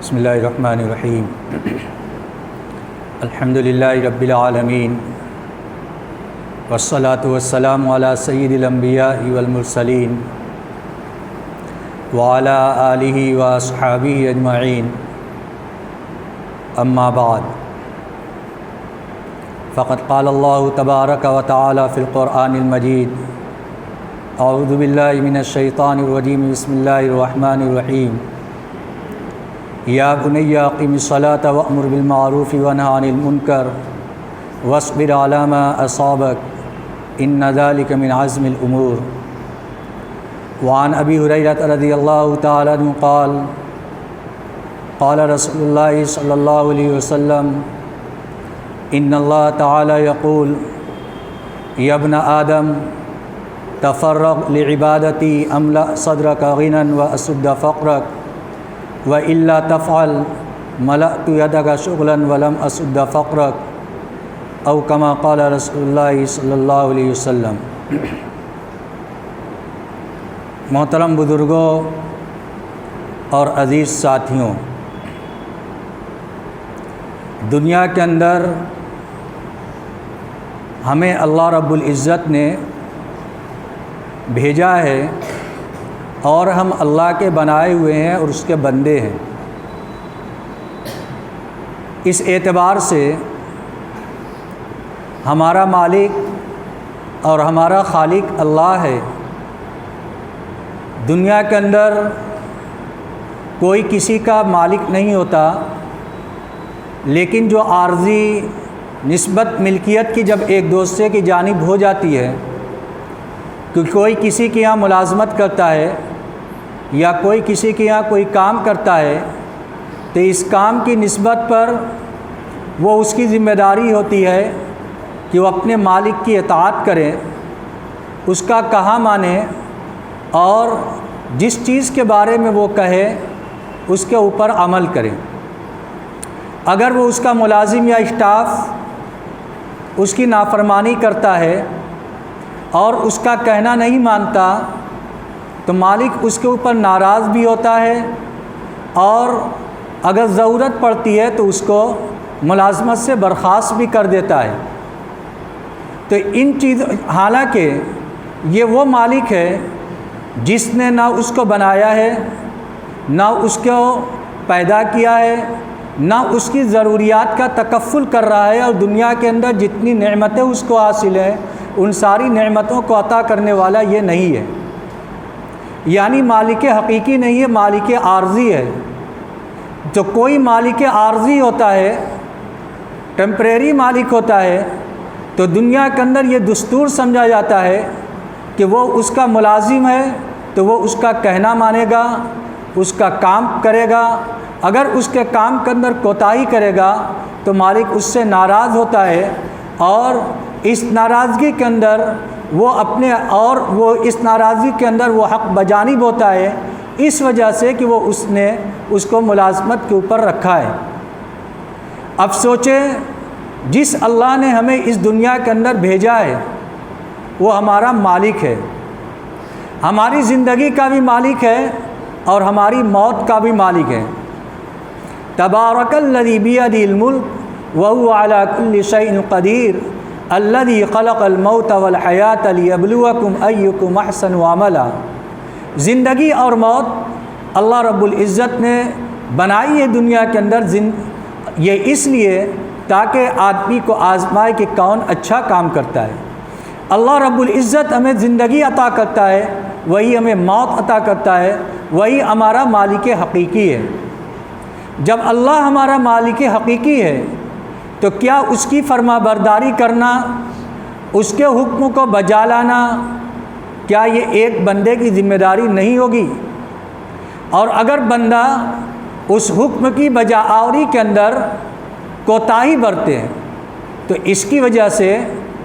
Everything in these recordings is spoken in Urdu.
بسم اللہ الرحمن الرحیم الحمد للہ رب العالمین والصلاة والسلام علی سید الانبیاء والمرسلین وعلی آلہ واصحابہ اجمعین اما بعد فقد قال اللہ تبارک و تعالی فی القرآن المجید اعوذ باللہ من الشیطان الرجیم بسم اللہ الرحمن الرحیم یا بنی اقم الصلاۃ وأمر بالمعروف وانہی عن المنکر واصبر علی ما اصابک ان ذلک من عزم الامور وعن ابی ہریرہ رضی اللہ تعالی عنہ قال قال رسول اللہ صلی اللہ علیہ وسلم ان اللہ تعالی یقول یا ابن آدم تفرغ لعبادتی املأ صدرک غنى واسد فقرک وَإِلَّا تَفْعَلْ مَلَأْتُ يَدَكَ شُغْلًا وَلَمْ أَسُدَّ فَقْرَكَ أو كما قال رسول اللہ صلی اللہ علیہ وسلم۔ محترم بزرگوں اور عزیز ساتھیوں، دنیا کے اندر ہمیں اللہ رب العزت نے بھیجا ہے اور ہم اللہ کے بنائے ہوئے ہیں اور اس کے بندے ہیں۔ اس اعتبار سے ہمارا مالک اور ہمارا خالق اللہ ہے۔ دنیا کے اندر کوئی کسی کا مالک نہیں ہوتا، لیکن جو عارضی نسبت ملکیت کی جب ایک دوسرے کی جانب ہو جاتی ہے کہ کوئی کسی کے یہاں ملازمت کرتا ہے یا کوئی کسی کے یہاں کوئی کام کرتا ہے تو اس کام کی نسبت پر وہ اس کی ذمہ داری ہوتی ہے کہ وہ اپنے مالک کی اطاعت کرے، اس کا کہا مانے اور جس چیز کے بارے میں وہ کہے اس کے اوپر عمل کرے۔ اگر وہ اس کا ملازم یا اسٹاف اس کی نافرمانی کرتا ہے اور اس کا کہنا نہیں مانتا تو مالک اس کے اوپر ناراض بھی ہوتا ہے اور اگر ضرورت پڑتی ہے تو اس کو ملازمت سے برخاست بھی کر دیتا ہے۔ تو ان حالانکہ یہ وہ مالک ہے جس نے نہ اس کو بنایا ہے، نہ اس کو پیدا کیا ہے، نہ اس کی ضروریات کا تکفل کر رہا ہے، اور دنیا کے اندر جتنی نعمتیں اس کو حاصل ہیں ان ساری نعمتوں کو عطا کرنے والا یہ نہیں ہے، یعنی مالک حقیقی نہیں ہے، مالک عارضی ہے۔ جو کوئی مالک عارضی ہوتا ہے، ٹیمپریری مالک ہوتا ہے، تو دنیا کے اندر یہ دستور سمجھا جاتا ہے کہ وہ اس کا ملازم ہے تو وہ اس کا کہنا مانے گا، اس کا کام کرے گا۔ اگر اس کے کام کے اندر کوتاہی کرے گا تو مالک اس سے ناراض ہوتا ہے، اور اس ناراضگی کے اندر وہ اس ناراضگی کے اندر وہ حق بجانب ہوتا ہے، اس وجہ سے کہ وہ اس نے اس کو ملازمت کے اوپر رکھا ہے۔ اب سوچیں، جس اللہ نے ہمیں اس دنیا کے اندر بھیجا ہے وہ ہمارا مالک ہے، ہماری زندگی کا بھی مالک ہے اور ہماری موت کا بھی مالک ہے۔ تبارک الذی بیدہ الملک وہو علی کل شیء قدیر الذی خلق الموت والحیاۃ لیبلوکم ایکم احسن عملا۔ زندگی اور موت اللہ رب العزت نے بنائی ہے دنیا کے اندر، یہ اس لیے تاکہ آدمی کو آزمائے کہ کون اچھا کام کرتا ہے۔ اللہ رب العزت ہمیں زندگی عطا کرتا ہے، وہی ہمیں موت عطا کرتا ہے، وہی ہمارا مالک حقیقی ہے۔ جب اللہ ہمارا مالک حقیقی ہے تو کیا اس کی فرما برداری کرنا، اس کے حکم کو بجا لانا، کیا یہ ایک بندے کی ذمہ داری نہیں ہوگی؟ اور اگر بندہ اس حکم کی بجا آوری کے اندر کوتاہی برتے ہیں تو اس کی وجہ سے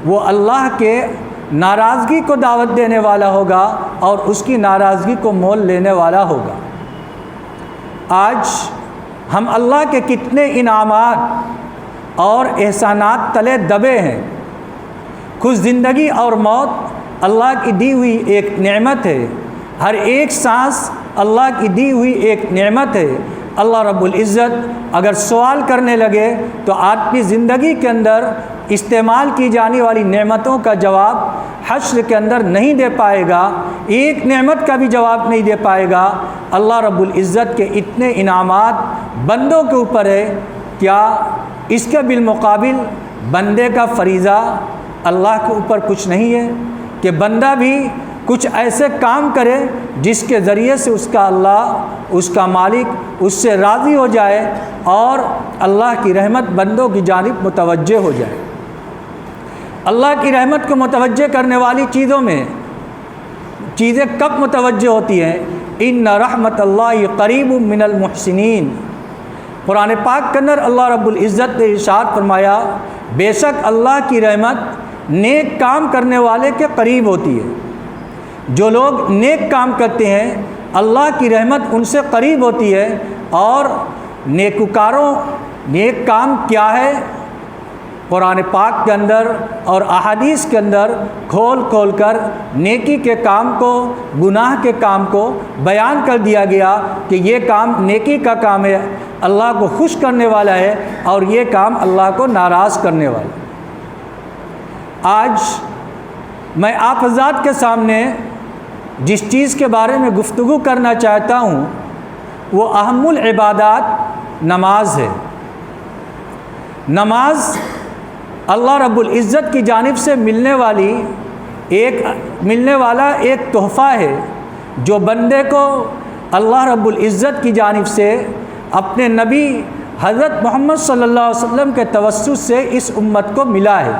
وہ اللہ کے ناراضگی کو دعوت دینے والا ہوگا اور اس کی ناراضگی کو مول لینے والا ہوگا۔ آج ہم اللہ کے کتنے انعامات اور احسانات تلے دبے ہیں۔ خود زندگی اور موت اللہ کی دی ہوئی ایک نعمت ہے، ہر ایک سانس اللہ کی دی ہوئی ایک نعمت ہے۔ اللہ رب العزت اگر سوال کرنے لگے تو آدمی زندگی کے اندر استعمال کی جانے والی نعمتوں کا جواب حشر کے اندر نہیں دے پائے گا، ایک نعمت کا بھی جواب نہیں دے پائے گا۔ اللہ رب العزت کے اتنے انعامات بندوں کے اوپر ہے، کیا اس کے بالمقابل بندے کا فریضہ اللہ کے اوپر کچھ نہیں ہے کہ بندہ بھی کچھ ایسے کام کرے جس کے ذریعے سے اس کا اللہ، اس کا مالک اس سے راضی ہو جائے اور اللہ کی رحمت بندوں کی جانب متوجہ ہو جائے۔ اللہ کی رحمت کو متوجہ کرنے والی چیزیں کب متوجہ ہوتی ہیں؟ ان رحمت اللہ قریب من المحسنین۔ قرآن پاک کے اندر اللہ رب العزت نے ارشاد فرمایا، بے شک اللہ کی رحمت نیک کام کرنے والے کے قریب ہوتی ہے۔ جو لوگ نیک کام کرتے ہیں اللہ کی رحمت ان سے قریب ہوتی ہے۔ اور نیکوکاروں نیک کام کیا ہے؟ قرآن پاک کے اندر اور احادیث کے اندر کھول کھول کر نیکی کے کام کو، گناہ کے کام کو بیان کر دیا گیا کہ یہ کام نیکی کا کام ہے، اللہ کو خوش کرنے والا ہے، اور یہ کام اللہ کو ناراض کرنے والا ہے۔ آج میں آپ حضرات کے سامنے جس چیز کے بارے میں گفتگو کرنا چاہتا ہوں وہ اہم العبادات نماز ہے۔ نماز اللہ رب العزت کی جانب سے ملنے والا ایک تحفہ ہے جو بندے کو اللہ رب العزت کی جانب سے اپنے نبی حضرت محمد صلی اللہ علیہ وسلم کے توسط سے اس امت کو ملا ہے۔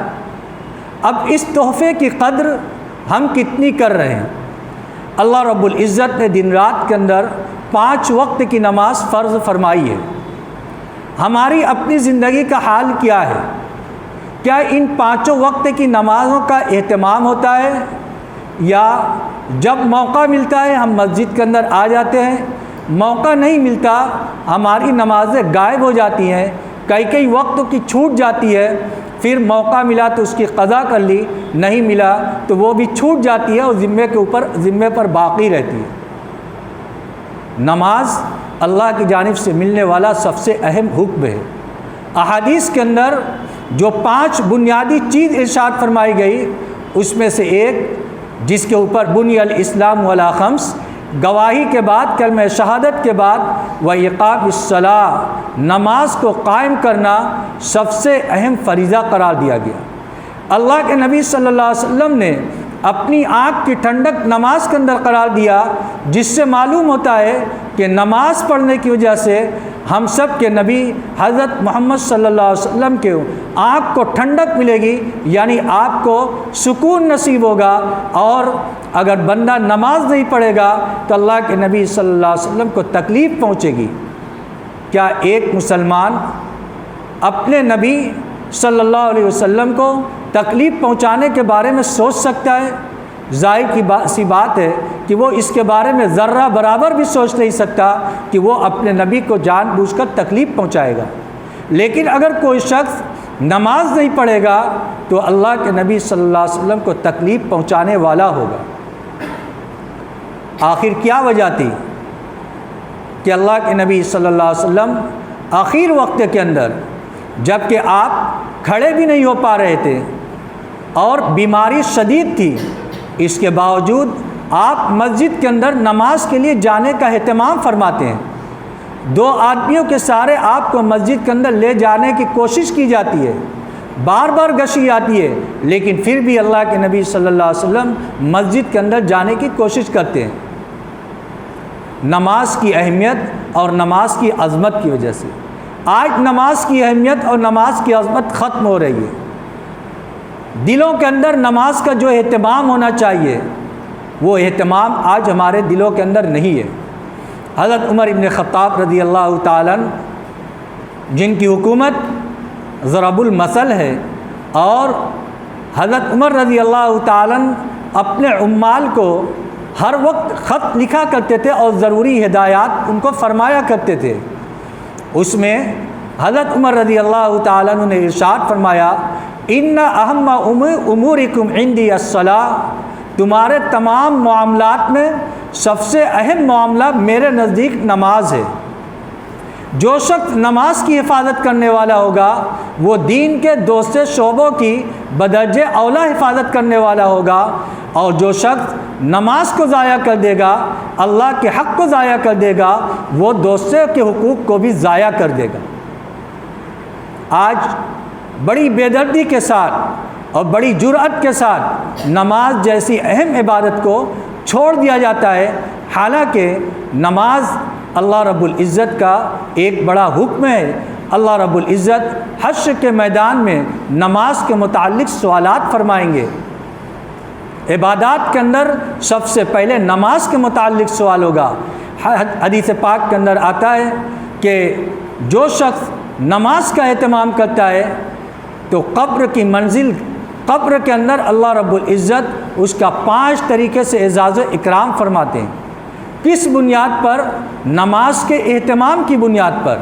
اب اس تحفے کی قدر ہم کتنی کر رہے ہیں؟ اللہ رب العزت نے دن رات کے اندر 5 وقت کی نماز فرض فرمائی ہے۔ ہماری اپنی زندگی کا حال کیا ہے؟ کیا ان 5 وقت کی نمازوں کا اہتمام ہوتا ہے، یا جب موقع ملتا ہے ہم مسجد کے اندر آ جاتے ہیں، موقع نہیں ملتا ہماری نمازیں غائب ہو جاتی ہیں، کئی وقت کی چھوٹ جاتی ہے، پھر موقع ملا تو اس کی قضا کر لی، نہیں ملا تو وہ بھی چھوٹ جاتی ہے اور ذمے پر باقی رہتی ہے۔ نماز اللہ کی جانب سے ملنے والا سب سے اہم حکم ہے۔ احادیث کے اندر جو 5 بنیادی چیز ارشاد فرمائی گئی اس میں سے ایک، جس کے اوپر بنی الاسلام علی 5، گواہی کے بعد، کلمہ شہادت کے بعد، وَإِقَامِ الصَّلَاۃ، نماز کو قائم کرنا سب سے اہم فریضہ قرار دیا گیا۔ اللہ کے نبی صلی اللہ علیہ وسلم نے اپنی آنکھ کی ٹھنڈک نماز کے اندر قرار دیا، جس سے معلوم ہوتا ہے کہ نماز پڑھنے کی وجہ سے ہم سب کے نبی حضرت محمد صلی اللہ علیہ وسلم کے آنکھ کو ٹھنڈک ملے گی، یعنی آپ کو سکون نصیب ہوگا۔ اور اگر بندہ نماز نہیں پڑھے گا تو اللہ کے نبی صلی اللہ علیہ وسلم کو تکلیف پہنچے گی۔ کیا ایک مسلمان اپنے نبی صلی اللہ علیہ وسلم کو تکلیف پہنچانے کے بارے میں سوچ سکتا ہے؟ ظاہر سی بات ہے کہ وہ اس کے بارے میں ذرہ برابر بھی سوچ نہیں سکتا کہ وہ اپنے نبی کو جان بوجھ کر تکلیف پہنچائے گا۔ لیکن اگر کوئی شخص نماز نہیں پڑھے گا تو اللہ کے نبی صلی اللہ علیہ وسلم کو تکلیف پہنچانے والا ہوگا۔ آخر کیا وجہ تھی کہ اللہ کے نبی صلی اللہ علیہ وسلم آخر وقت کے اندر، جب کہ آپ کھڑے بھی نہیں ہو پا رہے تھے اور بیماری شدید تھی، اس کے باوجود آپ مسجد کے اندر نماز کے لیے جانے کا اہتمام فرماتے ہیں۔ 2 آدمیوں کے سہارے آپ کو مسجد کے اندر لے جانے کی کوشش کی جاتی ہے، بار بار گشی آتی ہے، لیکن پھر بھی اللہ کے نبی صلی اللہ علیہ وسلم مسجد کے اندر جانے کی کوشش کرتے ہیں، نماز کی اہمیت اور نماز کی عظمت کی وجہ سے۔ آج نماز کی اہمیت اور نماز کی عظمت ختم ہو رہی ہے۔ دلوں کے اندر نماز کا جو اہتمام ہونا چاہیے وہ اہتمام آج ہمارے دلوں کے اندر نہیں ہے۔ حضرت عمر ابن خطاب رضی اللہ تعالیٰ جن کی حکومت ضرب المثل ہے، اور حضرت عمر رضی اللہ تعالیٰ اپنے عمال کو ہر وقت خط لکھا کرتے تھے اور ضروری ہدایات ان کو فرمایا کرتے تھے۔ اس میں حضرت عمر رضی اللہ تعالیٰ نے ارشاد فرمایا، ان اہم امورکم عندی الصلاۃ، تمہارے تمام معاملات میں سب سے اہم معاملہ میرے نزدیک نماز ہے۔ جو شخص نماز کی حفاظت کرنے والا ہوگا وہ دین کے دوسرے شعبوں کی بدرجہ اولا حفاظت کرنے والا ہوگا، اور جو شخص نماز کو ضائع کر دے گا، اللہ کے حق کو ضائع کر دے گا، وہ دوسرے کے حقوق کو بھی ضائع کر دے گا۔ آج بڑی بے دردی کے ساتھ اور بڑی جرأت کے ساتھ نماز جیسی اہم عبادت کو چھوڑ دیا جاتا ہے، حالانکہ نماز اللہ رب العزت کا ایک بڑا حکم ہے۔ اللہ رب العزت حشر کے میدان میں نماز کے متعلق سوالات فرمائیں گے۔ عبادات کے اندر سب سے پہلے نماز کے متعلق سوال ہوگا۔ حدیث پاک کے اندر آتا ہے کہ جو شخص نماز کا اہتمام کرتا ہے تو قبر کی منزل، قبر کے اندر اللہ رب العزت اس کا 5 طریقے سے اعزاز و اکرام فرماتے ہیں۔ کس بنیاد پر؟ نماز کے اہتمام کی بنیاد پر۔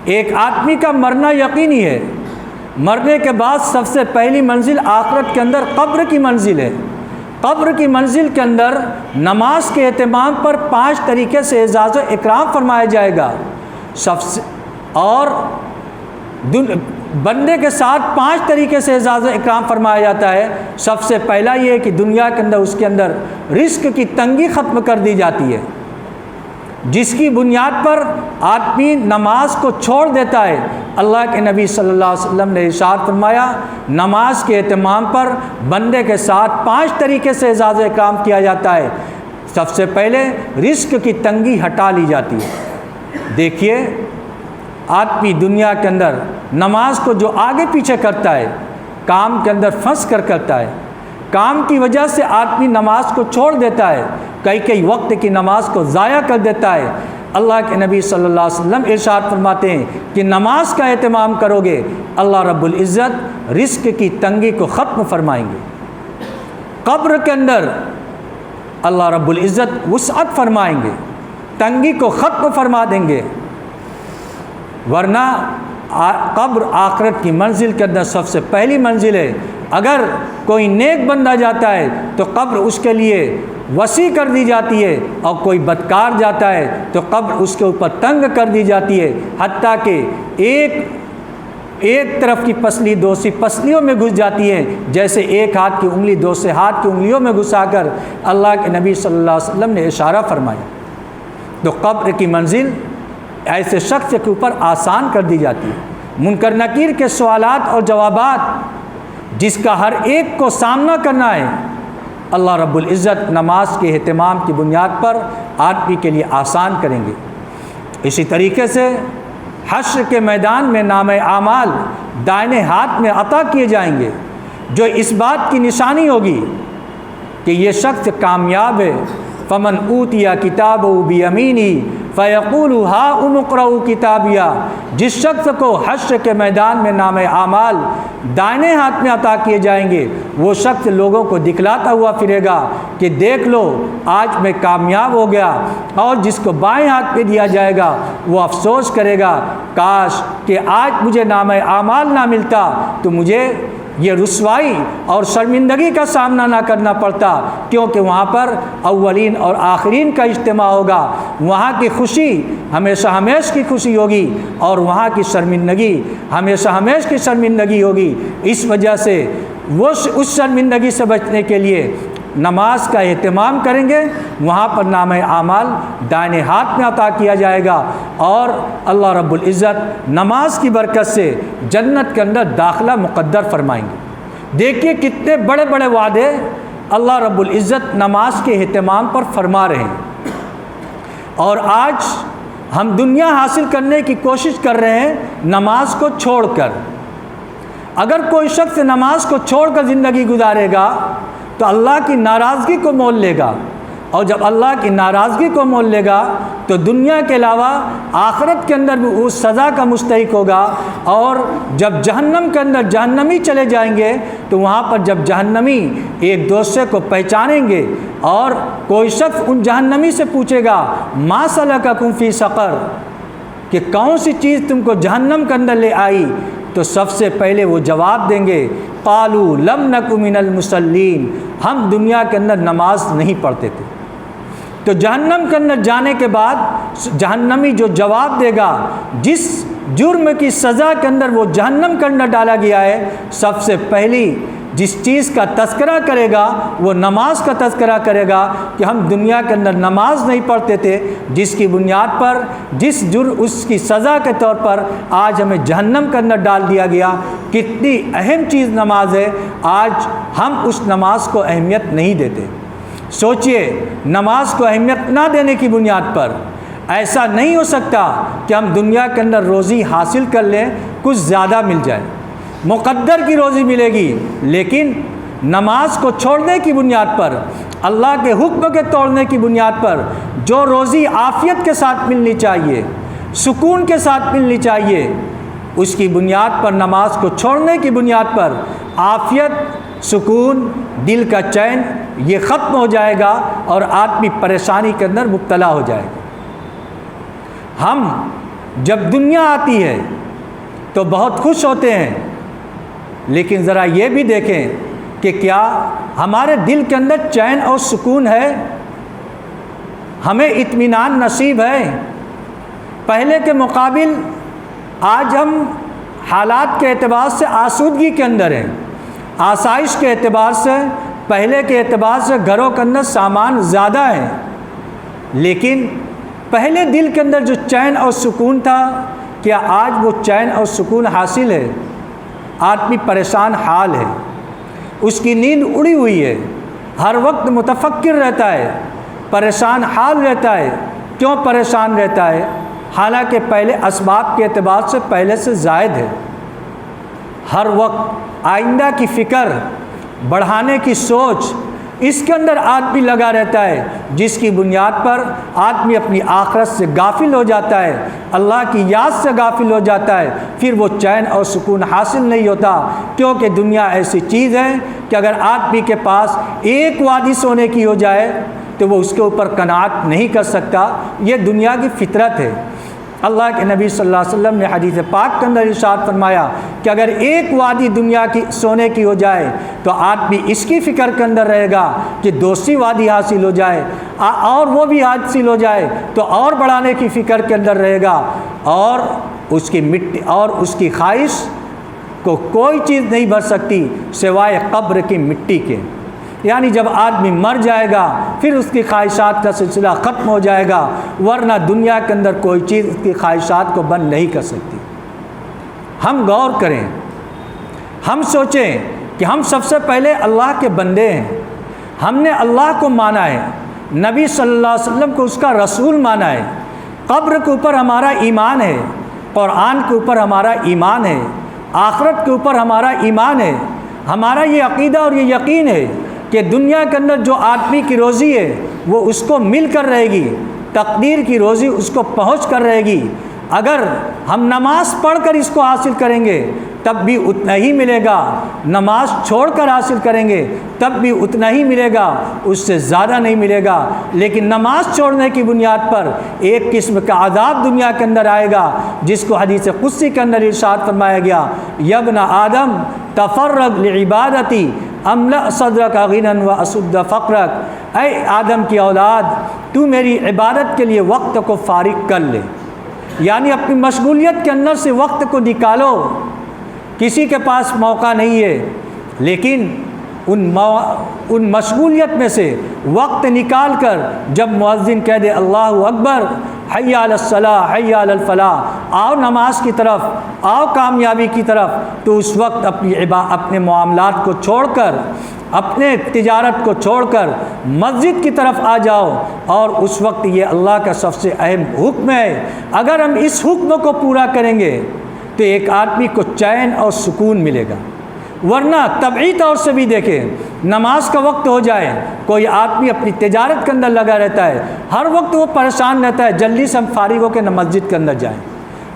ایک آدمی کا مرنا یقینی ہے، مرنے کے بعد سب سے پہلی منزل آخرت کے اندر قبر کی منزل ہے۔ قبر کی منزل کے اندر نماز کے اہتمام پر 5 طریقے سے اعزاز و اکرام فرمایا جائے گا، اور بندے کے ساتھ 5 طریقے سے اعزاز و اکرام فرمایا جاتا ہے۔ سب سے پہلا یہ ہے کہ دنیا کے اندر اس کے اندر رزق کی تنگی ختم کر دی جاتی ہے، جس کی بنیاد پر آدمی نماز کو چھوڑ دیتا ہے۔ اللہ کے نبی صلی اللہ علیہ وسلم نے ارشاد فرمایا، نماز کے اہتمام پر بندے کے ساتھ 5 طریقے سے اعزاز و اکرام کیا جاتا ہے۔ سب سے پہلے رزق کی تنگی ہٹا لی جاتی ہے۔ دیکھیے، آدمی دنیا کے اندر نماز کو جو آگے پیچھے کرتا ہے، کام کے اندر پھنس کر کرتا ہے، کام کی وجہ سے آدمی نماز کو چھوڑ دیتا ہے، کئی وقت کی نماز کو ضائع کر دیتا ہے۔ اللہ کے نبی صلی اللہ علیہ وسلم ارشاد فرماتے ہیں کہ نماز کا اہتمام کرو گے، اللہ رب العزت رزق کی تنگی کو ختم فرمائیں گے۔ قبر کے اندر اللہ رب العزت وسعت فرمائیں گے، تنگی کو ختم فرما دیں گے۔ ورنہ قبر آخرت کی منزل کے اندر سب سے پہلی منزل ہے۔ اگر کوئی نیک بندہ جاتا ہے تو قبر اس کے لیے وسیع کر دی جاتی ہے، اور کوئی بدکار جاتا ہے تو قبر اس کے اوپر تنگ کر دی جاتی ہے، حتیٰ کہ ایک طرف کی پسلی دوسری پسلیوں میں گھس جاتی ہے، جیسے ایک ہاتھ کی انگلی دوسرے ہاتھ کی انگلیوں میں گھسا کر اللہ کے نبی صلی اللہ علیہ وسلم نے اشارہ فرمایا۔ تو قبر کی منزل ایسے شخص کے اوپر آسان کر دی جاتی ہے۔ منکر نکیر کے سوالات اور جوابات جس کا ہر ایک کو سامنا کرنا ہے، اللہ رب العزت نماز کے اہتمام کی بنیاد پر آدمی کے لیے آسان کریں گے۔ اسی طریقے سے حشر کے میدان میں نامہ اعمال دائیں ہاتھ میں عطا کیے جائیں گے، جو اس بات کی نشانی ہوگی کہ یہ شخص کامیاب ہے۔ فمن اوتی کتابہ بیمینہ فیقول ہاؤم اقرؤوا کتابیہ، جس شخص کو حشر کے میدان میں نام اعمال دائیں ہاتھ میں عطا کیے جائیں گے، وہ شخص لوگوں کو دکھلاتا ہوا پھرے گا کہ دیکھ لو آج میں کامیاب ہو گیا، اور جس کو بائیں ہاتھ پہ دیا جائے گا وہ افسوس کرے گا، کاش کہ آج مجھے نام اعمال نہ ملتا تو مجھے یہ رسوائی اور شرمندگی کا سامنا نہ کرنا پڑتا، کیونکہ وہاں پر اولین اور آخرین کا اجتماع ہوگا، وہاں کی خوشی ہمیشہ ہمیش کی خوشی ہوگی، اور وہاں کی شرمندگی ہمیشہ ہمیش کی شرمندگی ہوگی۔ اس وجہ سے وہ اس شرمندگی سے بچنے کے لیے نماز کا اہتمام کریں گے، وہاں پر نامہ اعمال دائیں ہاتھ میں عطا کیا جائے گا، اور اللہ رب العزت نماز کی برکت سے جنت کے اندر داخلہ مقدر فرمائیں گے۔ دیکھیے کتنے بڑے بڑے وعدے اللہ رب العزت نماز کے اہتمام پر فرما رہے ہیں، اور آج ہم دنیا حاصل کرنے کی کوشش کر رہے ہیں نماز کو چھوڑ کر۔ اگر کوئی شخص نماز کو چھوڑ کر زندگی گزارے گا تو اللہ کی ناراضگی کو مول لے گا، اور جب اللہ کی ناراضگی کو مول لے گا تو دنیا کے علاوہ آخرت کے اندر بھی اس سزا کا مستحق ہوگا، اور جب جہنم کے اندر جہنمی چلے جائیں گے تو وہاں پر جب جہنمی ایک دوسرے کو پہچانیں گے، اور کوئی شخص ان جہنمی سے پوچھے گا ما سلککم فی سقر، کہ کون سی چیز تم کو جہنم کے اندر لے آئی، تو سب سے پہلے وہ جواب دیں گے قالوا لم نک من المصلین، ہم دنیا کے اندر نماز نہیں پڑھتے تھے۔ تو جہنم کے اندر جانے کے بعد جہنمی جو جواب دے گا، جس جرم کی سزا کے اندر وہ جہنم کے اندر ڈالا گیا ہے، سب سے پہلی جس چیز کا تذکرہ کرے گا وہ نماز کا تذکرہ کرے گا کہ ہم دنیا کے اندر نماز نہیں پڑھتے تھے، جس کی بنیاد پر جس جرم اس کی سزا کے طور پر آج ہمیں جہنم کے اندر ڈال دیا گیا۔ کتنی اہم چیز نماز ہے، آج ہم اس نماز کو اہمیت نہیں دیتے۔ سوچئے، نماز کو اہمیت نہ دینے کی بنیاد پر ایسا نہیں ہو سکتا کہ ہم دنیا کے اندر روزی حاصل کر لیں، کچھ زیادہ مل جائے، مقدر کی روزی ملے گی، لیکن نماز کو چھوڑنے کی بنیاد پر، اللہ کے حکم کے توڑنے کی بنیاد پر جو روزی عافیت کے ساتھ ملنی چاہیے، سکون کے ساتھ ملنی چاہیے، اس کی بنیاد پر، نماز کو چھوڑنے کی بنیاد پر عافیت، سکون، دل کا چین یہ ختم ہو جائے گا اور آدمی پریشانی کے اندر مبتلا ہو جائے گا۔ ہم جب دنیا آتی ہے تو بہت خوش ہوتے ہیں، لیکن ذرا یہ بھی دیکھیں کہ کیا ہمارے دل کے اندر چین اور سکون ہے، ہمیں اطمینان نصیب ہے؟ پہلے کے مقابل آج ہم حالات کے اعتبار سے آسودگی کے اندر ہیں، آسائش کے اعتبار سے، پہلے کے اعتبار سے گھروں کے اندر سامان زیادہ ہیں، لیکن پہلے دل کے اندر جو چین اور سکون تھا، کیا آج وہ چین اور سکون حاصل ہے؟ آدمی پریشان حال ہے، اس کی نیند اڑی ہوئی ہے، ہر وقت متفکر رہتا ہے، پریشان حال رہتا ہے۔ کیوں پریشان رہتا ہے؟ حالانکہ پہلے اسباب کے اعتبار سے پہلے سے زائد ہے، ہر وقت آئندہ کی فکر، بڑھانے کی سوچ، اس کے اندر آدمی لگا رہتا ہے، جس کی بنیاد پر آدمی اپنی آخرت سے غافل ہو جاتا ہے، اللہ کی یاد سے غافل ہو جاتا ہے، پھر وہ چین اور سکون حاصل نہیں ہوتا، کیونکہ دنیا ایسی چیز ہے کہ اگر آدمی کے پاس ایک وادی سونے کی ہو جائے تو وہ اس کے اوپر قناعت نہیں کر سکتا۔ یہ دنیا کی فطرت ہے۔ اللہ کے نبی صلی اللہ علیہ وسلم نے حدیث پاک کے اندر ارشاد فرمایا کہ اگر ایک وادی دنیا کی سونے کی ہو جائے تو آدمی اس کی فکر کے اندر رہے گا کہ دوسری وادی حاصل ہو جائے، اور وہ بھی حاصل ہو جائے تو اور بڑھانے کی فکر کے اندر رہے گا، اور اس کی مٹی اور اس کی خواہش کو کوئی چیز نہیں بھر سکتی سوائے قبر کی مٹی کے۔ یعنی جب آدمی مر جائے گا پھر اس کی خواہشات کا سلسلہ ختم ہو جائے گا، ورنہ دنیا کے اندر کوئی چیز اس کی خواہشات کو بند نہیں کر سکتی۔ ہم غور کریں، ہم سوچیں کہ ہم سب سے پہلے اللہ کے بندے ہیں، ہم نے اللہ کو مانا ہے، نبی صلی اللہ علیہ وسلم کو اس کا رسول مانا ہے، قبر کے اوپر ہمارا ایمان ہے، قرآن کے اوپر ہمارا ایمان ہے، آخرت کے اوپر ہمارا ایمان ہے، ہمارا یہ عقیدہ اور یہ یقین ہے کہ دنیا کے اندر جو آدمی کی روزی ہے وہ اس کو مل کر رہے گی، تقدیر کی روزی اس کو پہنچ کر رہے گی۔ اگر ہم نماز پڑھ کر اس کو حاصل کریں گے تب بھی اتنا ہی ملے گا، نماز چھوڑ کر حاصل کریں گے تب بھی اتنا ہی ملے گا، اس سے زیادہ نہیں ملے گا۔ لیکن نماز چھوڑنے کی بنیاد پر ایک قسم کا عذاب دنیا کے اندر آئے گا، جس کو حدیث قدسی کے اندر ارشاد فرمایا گیا، یا ابن آدم تفرغ لعبادتی املأ صدرک غنى واسد فقرک، اے آدم کی اولاد تو میری عبادت کے لیے وقت کو فارغ کر لے، یعنی اپنی مشغولیت کے اندر سے وقت کو نکالو۔ کسی کے پاس موقع نہیں ہے، لیکن ان مشغولیت میں سے وقت نکال کر جب مؤذن کہہ دے اللہ اکبر، حی علی الصلاۃ، حی علی الفلاح، آؤ نماز کی طرف، آؤ کامیابی کی طرف، تو اس وقت اپنے معاملات کو چھوڑ کر، اپنے تجارت کو چھوڑ کر مسجد کی طرف آ جاؤ، اور اس وقت یہ اللہ کا سب سے اہم حکم ہے۔ اگر ہم اس حکم کو پورا کریں گے تو ایک آدمی کو چین اور سکون ملے گا، ورنہ طبعی طور سے بھی دیکھیں، نماز کا وقت ہو جائے کوئی آدمی اپنی تجارت کے اندر لگا رہتا ہے، ہر وقت وہ پریشان رہتا ہے جلدی سے ہم فارغ ہو کے مسجد کے اندر جائیں،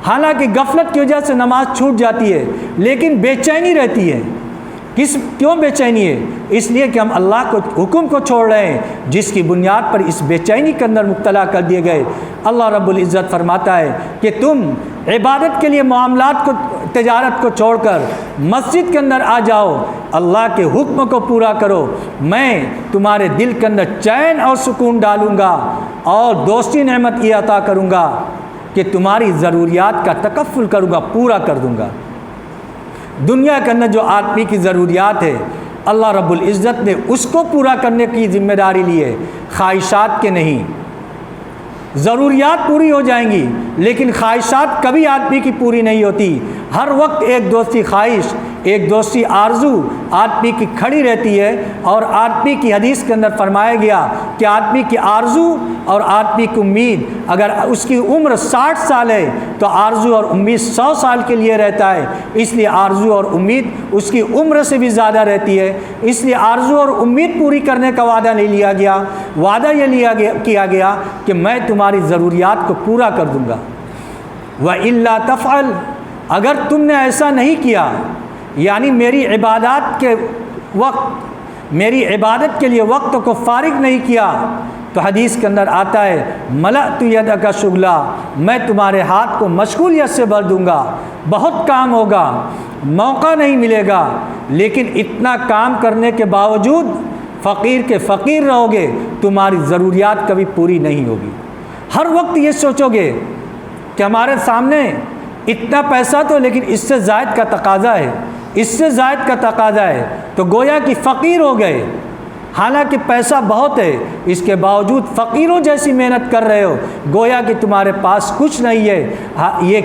حالانکہ غفلت کی وجہ سے نماز چھوٹ جاتی ہے، لیکن بے چینی رہتی ہے۔ کیوں بے چینی ہے؟ اس لیے کہ ہم اللہ کو حکم کو چھوڑ رہے ہیں، جس کی بنیاد پر اس بے چینی کے اندر مبتلا کر دیے گئے۔ اللہ رب العزت فرماتا ہے کہ تم عبادت کے لیے معاملات کو، تجارت کو چھوڑ کر مسجد کے اندر آ جاؤ، اللہ کے حکم کو پورا کرو، میں تمہارے دل کے اندر چین اور سکون ڈالوں گا اور دوسری نعمت یہ عطا کروں گا کہ تمہاری ضروریات کا تکفل کروں گا، پورا کر دوں گا۔ دنیا کے اندر جو آدمی کی ضروریات ہے اللہ رب العزت نے اس کو پورا کرنے کی ذمہ داری لی ہے، خواہشات کے نہیں۔ ضروریات پوری ہو جائیں گی لیکن خواہشات کبھی آدمی کی پوری نہیں ہوتی۔ ہر وقت ایک دوسری خواہش، ایک دوسری آرزو آدمی کی کھڑی رہتی ہے، اور آدمی کی حدیث کے اندر فرمایا گیا کہ آدمی کی آرزو اور آدمی کی امید، اگر اس کی عمر 60 سال ہے تو آرزو اور امید 100 سال کے لیے رہتا ہے، اس لیے آرزو اور امید اس کی عمر سے بھی زیادہ رہتی ہے۔ اس لیے آرزو اور امید پوری کرنے کا وعدہ نہیں لیا گیا، وعدہ یہ کیا گیا کہ میں تمہاری ضروریات کو پورا کر دوں گا۔ وَإِلَّا تَفْعَلْ، اگر تم نے ایسا نہیں کیا، یعنی میری عبادات کے وقت، میری عبادت کے لیے وقت کو فارغ نہیں کیا، تو حدیث کے اندر آتا ہے ملأت یدک شغلا، میں تمہارے ہاتھ کو مشغولیت سے بھر دوں گا، بہت کام ہوگا، موقع نہیں ملے گا، لیکن اتنا کام کرنے کے باوجود فقیر کے فقیر رہو گے، تمہاری ضروریات کبھی پوری نہیں ہوگی۔ ہر وقت یہ سوچو گے کہ ہمارے سامنے اتنا پیسہ تو، لیکن اس سے زائد کا تقاضا ہے، اس سے زائد کا تقاضا ہے، تو گویا کہ فقیر ہو گئے۔ حالانکہ پیسہ بہت ہے، اس کے باوجود فقیروں جیسی محنت کر رہے ہو، گویا کہ تمہارے پاس کچھ نہیں ہے۔ یہ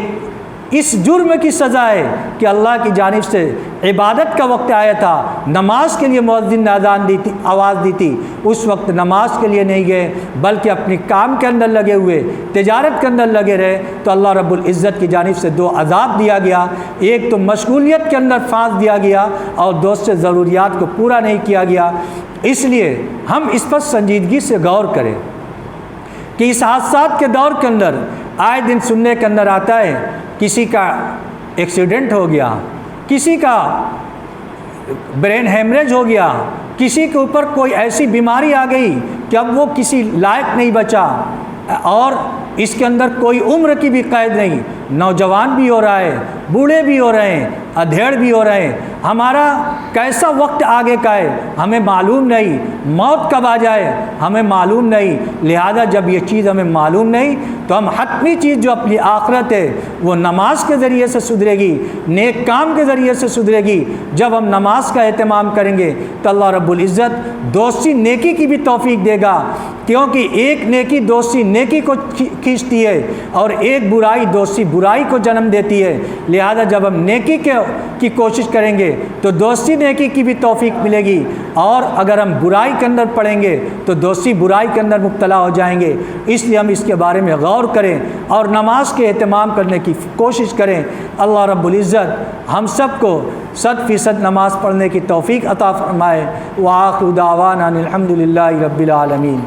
اس جرم کی سزا ہے کہ اللہ کی جانب سے عبادت کا وقت آیا تھا، نماز کے لیے مؤذن نے اذان دی تھی، آواز دی تھی، اس وقت نماز کے لیے نہیں گئے بلکہ اپنی کام کے اندر لگے ہوئے، تجارت کے اندر لگے رہے، تو اللہ رب العزت کی جانب سے 2 عذاب دیا گیا۔ ایک تو مشغولیت کے اندر پھانس دیا گیا اور دوسرے ضروریات کو پورا نہیں کیا گیا۔ اس لیے ہم اس پر سنجیدگی سے غور کریں کہ اس حادثات کے دور کے اندر آئے دن سننے کے اندر آتا ہے کسی کا ایکسیڈنٹ ہو گیا، کسی کا برین ہیمریج ہو گیا، کسی کے اوپر کوئی ایسی بیماری آ گئی کہ اب وہ کسی لائق نہیں بچا، اور اس کے اندر کوئی عمر کی بھی قید نہیں، نوجوان بھی ہو رہا ہے، بوڑھے بھی ہو رہے ہیں، ادھیڑ بھی ہو رہے ہیں۔ ہمارا کیسا وقت آگے کا ہے ہمیں معلوم نہیں، موت کب آ جائے ہمیں معلوم نہیں، لہذا جب یہ چیز ہمیں معلوم نہیں تو ہم حتمی چیز جو اپنی آخرت ہے وہ نماز کے ذریعے سے سدھرے گی، نیک کام کے ذریعے سے سدھرے گی۔ جب ہم نماز کا اہتمام کریں گے تو اللہ رب العزت دوسری نیکی کی بھی توفیق دے گا، کیونکہ ایک نیکی دوسری نیکی کو کھینچتی ہے اور ایک برائی دوسری برائی کو جنم دیتی ہے، لہذا جب ہم نیکی کی کوشش کریں گے تو دوسری نیکی کی بھی توفیق ملے گی، اور اگر ہم برائی کے اندر پڑیں گے تو دوسری برائی کے اندر مبتلا ہو جائیں گے۔ اس لیے ہم اس کے بارے میں غور کریں اور نماز کے اہتمام کرنے کی کوشش کریں۔ اللہ رب العزت ہم سب کو 100% نماز پڑھنے کی توفیق عطا فرمائے۔ وآخر دعوانا الحمد للہ رب العالمین۔